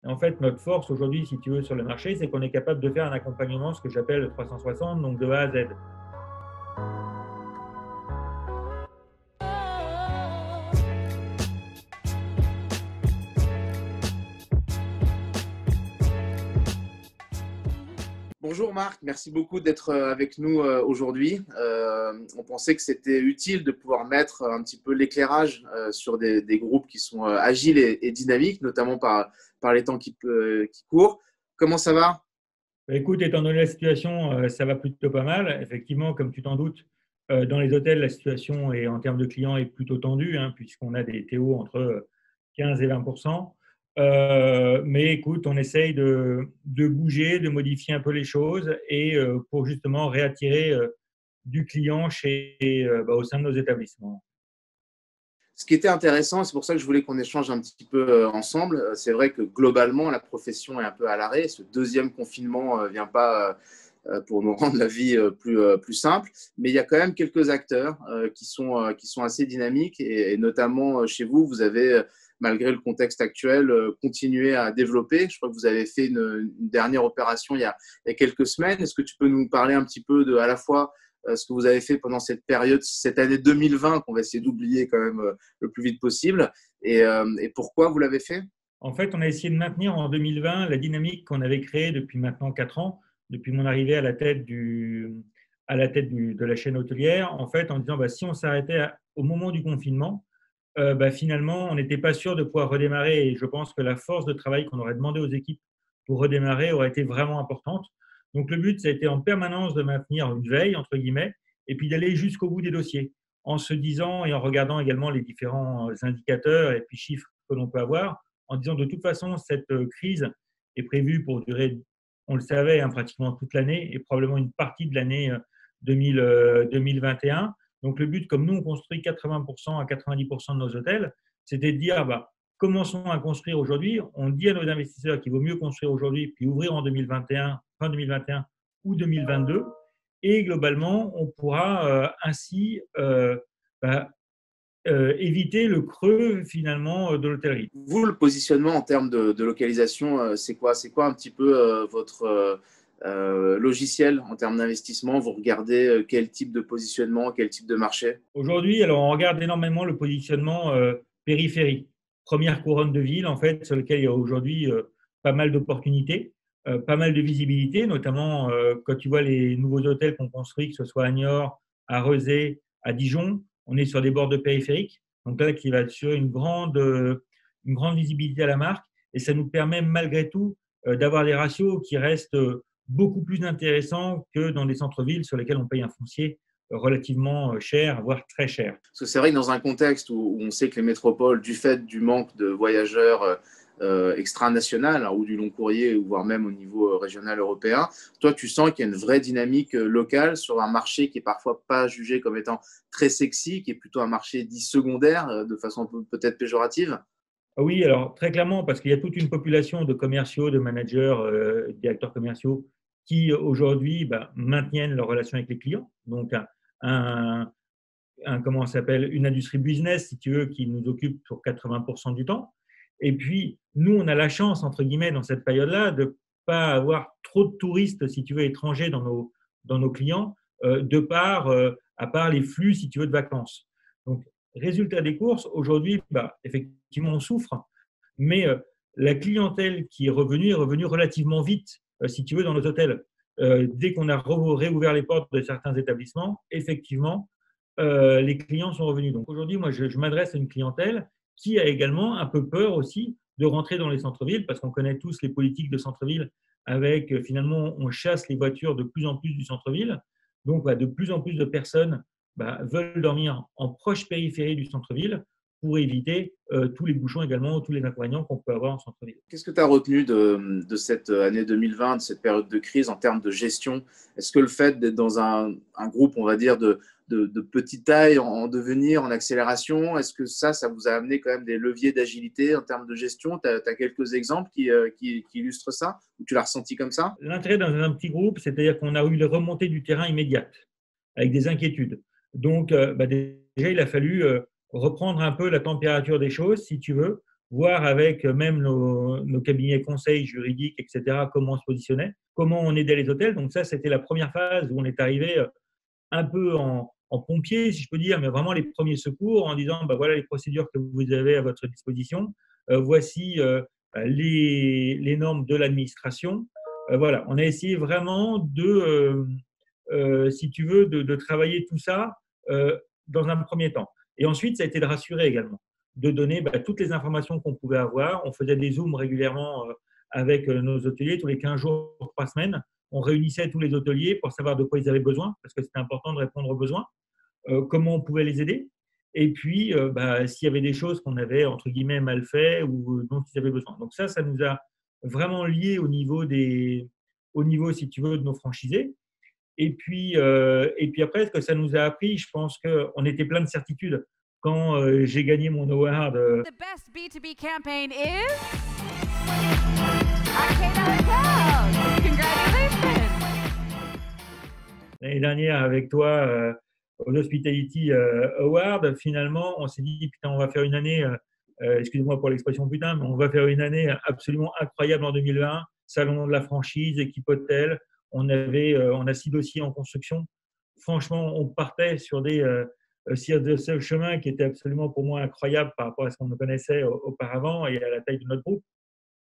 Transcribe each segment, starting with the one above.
En fait, notre force aujourd'hui, si tu veux, sur le marché, c'est qu'on est capable de faire un accompagnement, ce que j'appelle le 360, donc de A à Z. Bonjour Marc, merci beaucoup d'être avec nous aujourd'hui. On pensait que c'était utile de pouvoir mettre un petit peu l'éclairage sur des groupes qui sont agiles et dynamiques, notamment par les temps qui courent. Comment ça va? Écoute, étant donné la situation, ça va plutôt pas mal. Effectivement, comme tu t'en doutes, dans les hôtels, la situation est, en termes de clients est plutôt tendue, hein, puisqu'on a des TO entre 15 et 20 Mais écoute, on essaye de bouger, de modifier un peu les choses et pour justement réattirer du client au sein de nos établissements. Ce qui était intéressant, c'est pour ça que je voulais qu'on échange un petit peu ensemble. C'est vrai que globalement, la profession est un peu à l'arrêt. Ce deuxième confinement ne vient pas pour nous rendre la vie plus simple. Mais il y a quand même quelques acteurs qui sont assez dynamiques et notamment chez vous, vous avez, malgré le contexte actuel, continué à développer. Je crois que vous avez fait une dernière opération il y a quelques semaines. Est-ce que tu peux nous parler un petit peu de à la fois ce que vous avez fait pendant cette période, cette année 2020 qu'on va essayer d'oublier quand même le plus vite possible et pourquoi vous l'avez fait? En fait, on a essayé de maintenir en 2020 la dynamique qu'on avait créée depuis maintenant 4 ans, depuis mon arrivée de la chaîne hôtelière, en fait, en disant si on s'arrêtait au moment du confinement, finalement, on n'était pas sûr de pouvoir redémarrer. Et je pense que la force de travail qu'on aurait demandé aux équipes pour redémarrer aurait été vraiment importante. Donc, le but, ça a été en permanence de maintenir une veille, entre guillemets, et puis d'aller jusqu'au bout des dossiers, en se disant et en regardant également les différents indicateurs et puis chiffres que l'on peut avoir, en disant de toute façon, cette crise est prévue pour durer, on le savait, hein, pratiquement toute l'année et probablement une partie de l'année 2021. Donc, le but, comme nous, on construit 80% à 90% de nos hôtels, c'était de dire, commençons à construire aujourd'hui. On dit à nos investisseurs qu'il vaut mieux construire aujourd'hui puis ouvrir en 2021, fin 2021 ou 2022. Et globalement, on pourra ainsi éviter le creux finalement de l'hôtellerie. Vous, le positionnement en termes de localisation, c'est quoi? C'est quoi un petit peu votre logiciel en termes d'investissement? Vous regardez quel type de positionnement, quel type de marché? Aujourd'hui, alors on regarde énormément le positionnement périphérie, première couronne de ville, en fait, sur lequel il y a aujourd'hui pas mal d'opportunités, pas mal de visibilité, notamment quand tu vois les nouveaux hôtels qu'on construit, que ce soit à Niort, à Rezé, à Dijon, on est sur des bords de périphérique, donc là, qui va assurer une grande visibilité à la marque, et ça nous permet malgré tout d'avoir des ratios qui restent beaucoup plus intéressants que dans des centres-villes sur lesquels on paye un foncier relativement cher, voire très cher. Parce que c'est vrai que dans un contexte où on sait que les métropoles, du fait du manque de voyageurs extranationales, hein, ou du long courrier, voire même au niveau régional européen, toi, tu sens qu'il y a une vraie dynamique locale sur un marché qui est parfois pas jugé comme étant très sexy, qui est plutôt un marché dit secondaire, de façon peut-être péjorative? Oui, alors très clairement, parce qu'il y a toute une population de commerciaux, de managers, directeurs commerciaux qui aujourd'hui maintiennent leurs relations avec les clients. Donc, un, comment ça s'appelle, une industrie business, si tu veux, qui nous occupe pour 80% du temps. Et puis, nous, on a la chance, entre guillemets, dans cette période-là, de ne pas avoir trop de touristes, si tu veux, étrangers dans nos clients, à part les flux, si tu veux, de vacances. Donc, résultat des courses, aujourd'hui, effectivement, on souffre, mais la clientèle qui est revenue relativement vite, si tu veux, dans nos hôtels. Dès qu'on a réouvert les portes de certains établissements, effectivement, les clients sont revenus. Donc aujourd'hui, moi, je m'adresse à une clientèle qui a également un peu peur aussi de rentrer dans les centres-villes, parce qu'on connaît tous les politiques de centre-ville avec, finalement, on chasse les voitures de plus en plus du centre-ville. Donc, de plus en plus de personnes veulent dormir en proche périphérie du centre-ville pour éviter tous les bouchons également, tous les inconvénients qu'on peut avoir en centre-ville. Qu'est-ce que tu as retenu de cette année 2020, de cette période de crise en termes de gestion? Est-ce que le fait d'être dans un groupe, on va dire, de petite taille, en devenir, en accélération, est-ce que ça vous a amené quand même des leviers d'agilité en termes de gestion? Tu as quelques exemples qui illustrent ça? Ou tu l'as ressenti comme ça? L'intérêt dans un petit groupe, c'est-à-dire qu'on a eu les remontées du terrain immédiates, avec des inquiétudes. Donc, déjà, il a fallu reprendre un peu la température des choses, si tu veux, voir avec même nos cabinets conseils juridiques, etc., comment on se positionnait, comment on aidait les hôtels. Donc ça, c'était la première phase où on est arrivé un peu en pompier, si je peux dire, mais vraiment les premiers secours en disant, bah, voilà les procédures que vous avez à votre disposition, voici les normes de l'administration. Voilà, on a essayé vraiment si tu veux, de travailler tout ça dans un premier temps. Et ensuite, ça a été de rassurer également, de donner toutes les informations qu'on pouvait avoir. On faisait des Zooms régulièrement avec nos hôteliers, tous les 15 jours, 3 semaines. On réunissait tous les hôteliers pour savoir de quoi ils avaient besoin, parce que c'était important de répondre aux besoins, comment on pouvait les aider, et puis s'il y avait des choses qu'on avait, entre guillemets, mal fait ou dont ils avaient besoin. Donc ça nous a vraiment liés au niveau, si tu veux, de nos franchisés. Et puis après, ce que ça nous a appris, je pense qu'on était plein de certitudes. Quand j'ai gagné mon award. The best B2B campaign is Arcana Hotels. Congratulations. L'année dernière, avec toi, aux Hospitality Awards, finalement, on s'est dit, putain, on va faire une année, excusez-moi pour l'expression putain, mais on va faire une année absolument incroyable en 2020. Salon de la franchise, équipe hôtel. On a 6 dossiers en construction. Franchement, on partait sur ce chemin qui était absolument pour moi incroyable par rapport à ce qu'on connaissait auparavant et à la taille de notre groupe.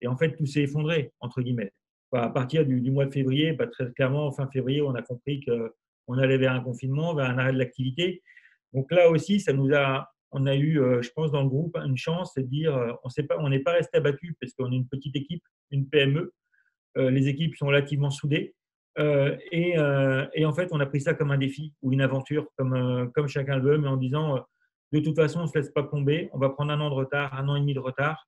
Et en fait, tout s'est effondré, entre guillemets. À partir du mois de février, très clairement, fin février, on a compris qu'on allait vers un confinement, vers un arrêt de l'activité. Donc là aussi, on a eu, je pense, dans le groupe, une chance, c'est de dire, on n'est pas resté abattu parce qu'on est une petite équipe, une PME. Les équipes sont relativement soudées. Et en fait, on a pris ça comme un défi ou une aventure, comme chacun le veut, mais en disant, de toute façon, on ne se laisse pas tomber, on va prendre 1 an de retard, 1 an et demi de retard.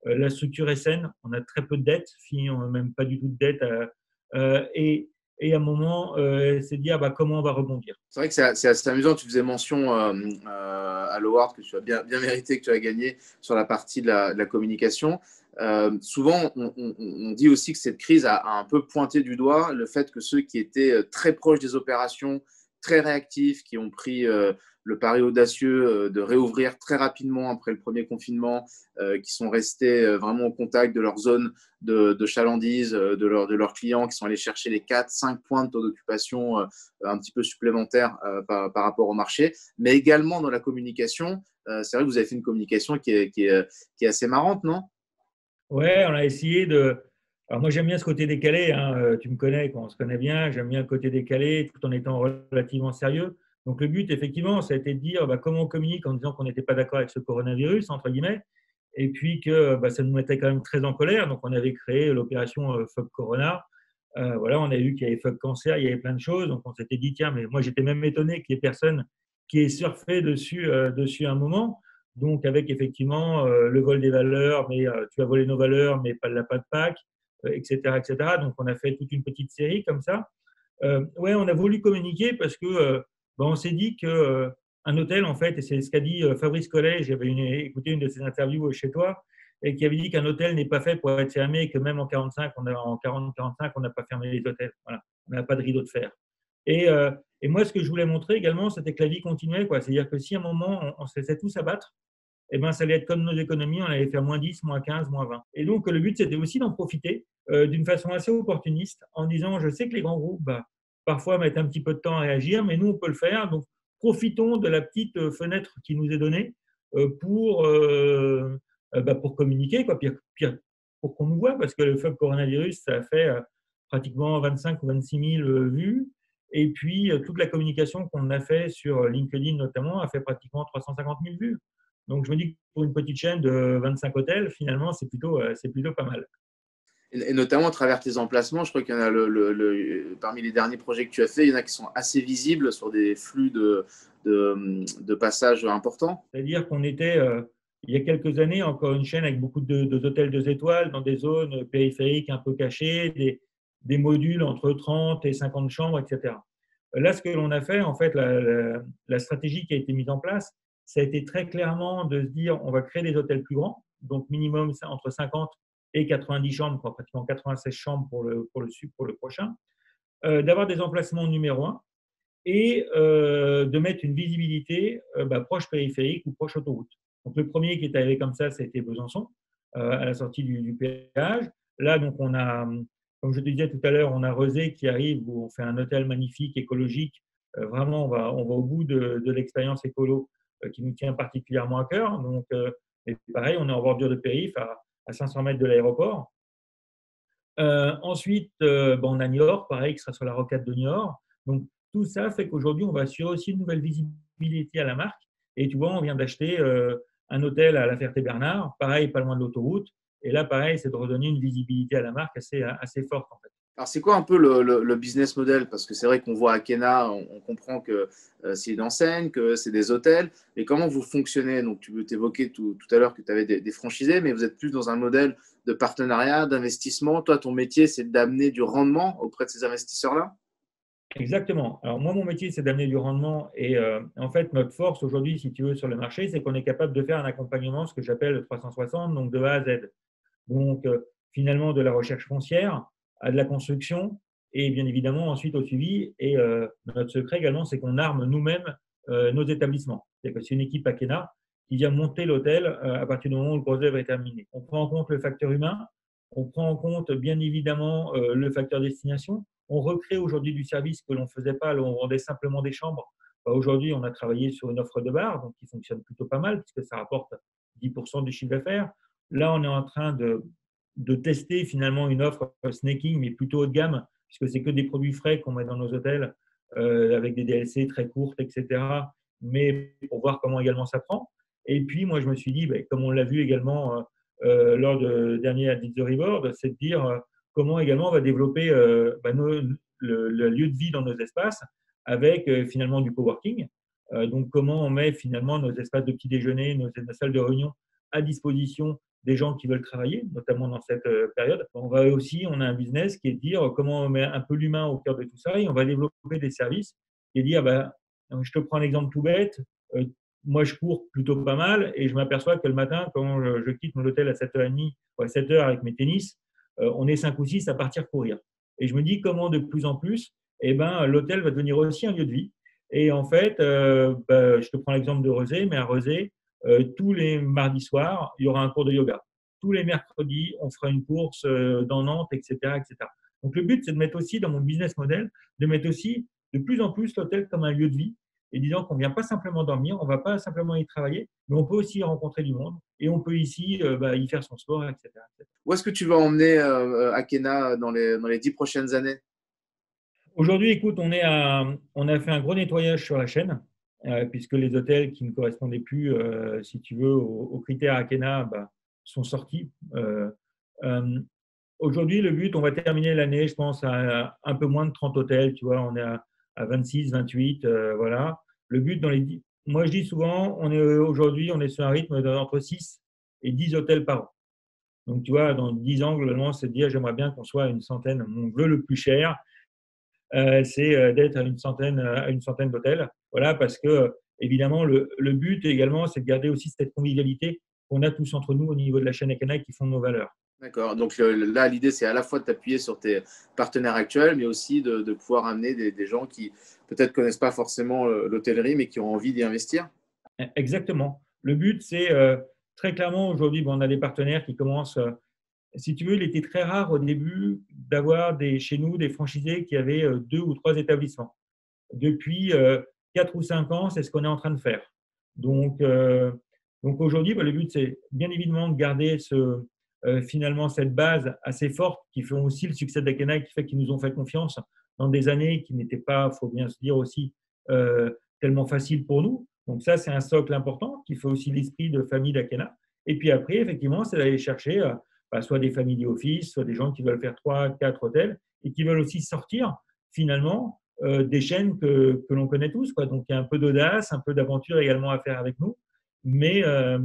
La structure est saine, on a très peu de dettes, on n'a même pas du tout de dettes. Et à un moment, c'est de dire comment on va rebondir. C'est vrai que c'est assez amusant. Tu faisais mention à l'award que tu as bien mérité, que tu as gagné sur la partie de la communication. Souvent, on dit aussi que cette crise a un peu pointé du doigt le fait que ceux qui étaient très proches des opérations, très réactifs, qui ont pris le pari audacieux de réouvrir très rapidement après le premier confinement, qui sont restés vraiment au contact de leur zone de chalandise, de leurs clients, qui sont allés chercher les 4-5 points de taux d'occupation un petit peu supplémentaires par rapport au marché, mais également dans la communication. C'est vrai que vous avez fait une communication qui est assez marrante, non? Ouais, on a essayé de. Alors moi, j'aime bien ce côté décalé. Tu me connais, quand on se connaît bien, j'aime bien le côté décalé tout en étant relativement sérieux. Donc le but, effectivement, ça a été de dire comment on communique en disant qu'on n'était pas d'accord avec ce coronavirus, entre guillemets, et puis que ça nous mettait quand même très en colère. Donc on avait créé l'opération Fuck Corona. Voilà, on a vu qu'il y avait Fuck Cancer, il y avait plein de choses. Donc on s'était dit, tiens, mais moi j'étais même étonné qu'il y ait personne qui ait surfé dessus un moment. Donc, avec effectivement le vol des valeurs, mais tu as volé nos valeurs, mais pas de Pâques, etc., etc. Donc, on a fait toute une petite série comme ça. Ouais, on a voulu communiquer parce que on s'est dit que un hôtel, en fait, et c'est ce qu'a dit Fabrice Collet, j'avais écouté une de ses interviews chez toi, et qui avait dit qu'un hôtel n'est pas fait pour être fermé, et que même en 40-45, on n'a pas fermé les hôtels. Voilà, on n'a pas de rideau de fer. Et moi, ce que je voulais montrer également, c'était que la vie continuait. C'est-à-dire que si à un moment, on se laissait tous abattre, ça allait être comme nos économies, on allait faire moins 10, moins 15, moins 20. Et donc, le but, c'était aussi d'en profiter d'une façon assez opportuniste en disant, je sais que les grands groupes, parfois, mettent un petit peu de temps à réagir, mais nous, on peut le faire. Donc, profitons de la petite fenêtre qui nous est donnée pour communiquer, pire, pour qu'on nous voit, parce que le Fuck Coronavirus, ça a fait pratiquement 25 ou 26 000 vues. Et puis, toute la communication qu'on a fait sur LinkedIn notamment a fait pratiquement 350 000 vues. Donc, je me dis que pour une petite chaîne de 25 hôtels, finalement, c'est plutôt pas mal. Et notamment à travers tes emplacements, je crois qu'il y en a parmi les derniers projets que tu as fait, il y en a qui sont assez visibles sur des flux de passages importants. C'est-à-dire qu'on était, il y a quelques années, encore une chaîne avec beaucoup d'hôtels 2 étoiles dans des zones périphériques un peu cachées, des modules entre 30 et 50 chambres, etc. Là, ce que l'on a fait, en fait, la stratégie qui a été mise en place, ça a été très clairement de se dire on va créer des hôtels plus grands, donc minimum entre 50 et 90 chambres, pratiquement 96 chambres pour le prochain, d'avoir des emplacements numéro 1 et de mettre une visibilité proche périphérique ou proche autoroute. Donc le premier qui est arrivé comme ça, c'était Besançon. à la sortie du péage. Là, donc, on a, comme je te disais tout à l'heure, on a Rezé qui arrive où on fait un hôtel magnifique, écologique. Vraiment, on va au bout de l'expérience écolo qui nous tient particulièrement à cœur. Donc, et pareil, on est en bordure de périph' à 500 mètres de l'aéroport. Ensuite, on a Niort, pareil, qui sera sur la rocade de Niort. Donc, tout ça fait qu'aujourd'hui, on va assurer aussi une nouvelle visibilité à la marque. Et tu vois, on vient d'acheter un hôtel à La Ferté-Bernard, pareil, pas loin de l'autoroute. Et là, pareil, c'est de redonner une visibilité à la marque assez forte, en fait. Alors, c'est quoi un peu le business model? Parce que c'est vrai qu'on voit à Kena, on comprend que c'est une enseigne, que c'est des hôtels. Mais comment vous fonctionnez? Donc, tu évoquais tout à l'heure que tu avais des franchisés, mais vous êtes plus dans un modèle de partenariat, d'investissement. Toi, ton métier, c'est d'amener du rendement auprès de ces investisseurs-là? Exactement. Alors, moi, mon métier, c'est d'amener du rendement. Et en fait, notre force aujourd'hui, si tu veux, sur le marché, c'est qu'on est capable de faire un accompagnement, ce que j'appelle le 360, donc de A à Z. Donc, finalement, de la recherche foncière à de la construction et bien évidemment ensuite au suivi. Et notre secret également, c'est qu'on arme nous-mêmes nos établissements. C'est-à-dire que c'est une équipe à Kena qui vient monter l'hôtel à partir du moment où le projet va être terminé. On prend en compte le facteur humain, on prend en compte bien évidemment le facteur destination. On recrée aujourd'hui du service que l'on ne faisait pas, là, on vendait simplement des chambres. Aujourd'hui, on a travaillé sur une offre de bar, donc qui fonctionne plutôt pas mal, puisque ça rapporte 10% du chiffre d'affaires. Là, on est en train de tester finalement une offre snacking, mais plutôt haut de gamme, puisque c'est que des produits frais qu'on met dans nos hôtels, avec des DLC très courtes, etc. Mais pour voir comment également ça prend. Et puis, moi, je me suis dit, comme on l'a vu également lors de dernier At the Reward, c'est de dire comment également on va développer le lieu de vie dans nos espaces avec finalement du coworking. Donc, comment on met finalement nos espaces de petit déjeuner, nos salles de réunion à disposition des gens qui veulent travailler, notamment dans cette période. On a un business qui est de dire comment on met un peu l'humain au cœur de tout ça et on va développer des services et dire, je te prends un exemple tout bête, moi je cours plutôt pas mal et je m'aperçois que le matin, quand je quitte mon hôtel à 7h30 ou à 7h avec mes tennis, on est 5 ou 6 à partir courir. Et je me dis comment de plus en plus, l'hôtel va devenir aussi un lieu de vie. Et en fait, je te prends l'exemple de Rezé, mais à Rezé, tous les mardis soirs, il y aura un cours de yoga. Tous les mercredis, on fera une course dans Nantes, etc., etc. Donc, le but, c'est de mettre aussi dans mon business model, de mettre aussi de plus en plus l'hôtel comme un lieu de vie et disant qu'on ne vient pas simplement dormir, on ne va pas simplement y travailler, mais on peut aussi y rencontrer du monde et on peut ici y faire son sport, etc., etc. Où est-ce que tu vas emmener Akena dans les 10 prochaines années? Aujourd'hui, écoute, on a fait un gros nettoyage sur la chaîne, puisque les hôtels qui ne correspondaient plus, si tu veux, aux critères Akena, sont sortis. Aujourd'hui, le but, on va terminer l'année, je pense, à un peu moins de 30 hôtels. Tu vois, on est à 26, 28, voilà. Le but moi, je dis souvent, aujourd'hui, on est sur un rythme d'entre 6 et 10 hôtels par an. Donc, tu vois, dans 10 ans, globalement, c'est de dire, j'aimerais bien qu'on soit à une centaine. Mon vœu le plus cher, c'est d'être à une centaine d'hôtels. Voilà, parce que évidemment, le but également, c'est de garder aussi cette convivialité qu'on a tous entre nous au niveau de la chaîne Akena qui font nos valeurs. D'accord. Donc là, l'idée, c'est à la fois de t'appuyer sur tes partenaires actuels, mais aussi de pouvoir amener des gens qui peut-être ne connaissent pas forcément l'hôtellerie, mais qui ont envie d'y investir. Exactement. Le but, c'est très clairement, aujourd'hui, on a des partenaires qui commencent. Si tu veux, il était très rare au début d'avoir chez nous des franchisés qui avaient 2 ou 3 établissements. Depuis 4 ou 5 ans, c'est ce qu'on est en train de faire. Donc aujourd'hui, le but, c'est bien évidemment de garder finalement cette base assez forte qui fait aussi le succès d'Akena et qui fait qu'ils nous ont fait confiance dans des années qui n'étaient pas, il faut bien se dire aussi, tellement faciles pour nous. Donc ça, c'est un socle important qui fait aussi l'esprit de famille d'Akena. Et puis après, effectivement, c'est d'aller chercher soit des family office, soit des gens qui veulent faire 3, 4 hôtels et qui veulent aussi sortir finalement des chaînes que l'on connaît tous, quoi. Donc, il y a un peu d'audace, un peu d'aventure également à faire avec nous. Mais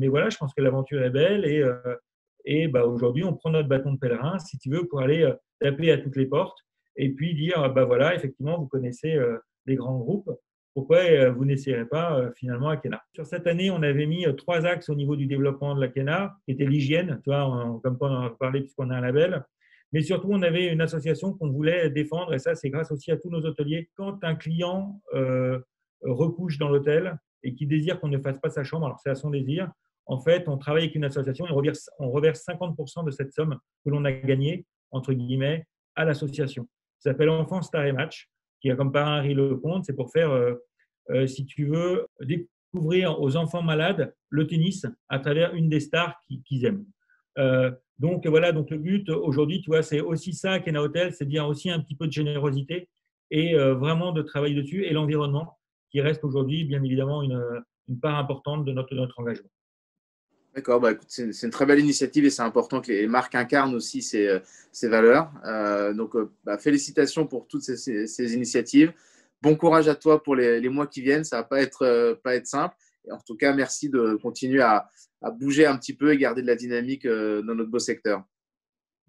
voilà, je pense que l'aventure est belle et aujourd'hui, on prend notre bâton de pèlerin, si tu veux, pour aller taper à toutes les portes et puis dire, voilà, effectivement, vous connaissez les grands groupes. Pourquoi vous n'essayerez pas finalement Akena? Sur cette année, on avait mis 3 axes au niveau du développement de l'Akena, qui était l'hygiène, tu vois, comme on en a parlé puisqu'on a un label. Mais surtout, on avait une association qu'on voulait défendre, et ça, c'est grâce aussi à tous nos hôteliers. Quand un client recouche dans l'hôtel et qui désire qu'on ne fasse pas sa chambre, alors c'est à son désir, en fait, on travaille avec une association et on reverse 50% de cette somme que l'on a gagnée, entre guillemets, à l'association. Ça s'appelle Enfants Star et Match, qui a comme parrain Harry Lecomte. C'est pour faire, si tu veux, découvrir aux enfants malades le tennis à travers une des stars qu'ils aiment. Donc voilà, donc le but aujourd'hui, tu vois, c'est aussi ça Kena Hotel, c'est dire aussi un petit peu de générosité et vraiment de travailler dessus, et l'environnement qui reste aujourd'hui bien évidemment une part importante de notre engagement. D'accord, bah, écoute, c'est une très belle initiative et c'est important que les marques incarnent aussi ces valeurs. Donc, bah, félicitations pour toutes ces initiatives. Bon courage à toi pour les mois qui viennent. Ça ne va pas être simple. Et en tout cas, merci de continuer à bouger un petit peu et garder de la dynamique dans notre beau secteur.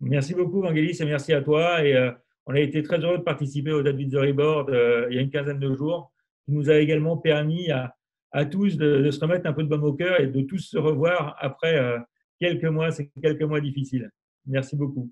Merci beaucoup, Vangelis, et merci à toi. Et on a été très heureux de participer au David the Reboard il y a une quinzaine de jours, qui nous a également permis à tous de se remettre un peu de baume au cœur et de tous se revoir après quelques mois difficiles. Merci beaucoup.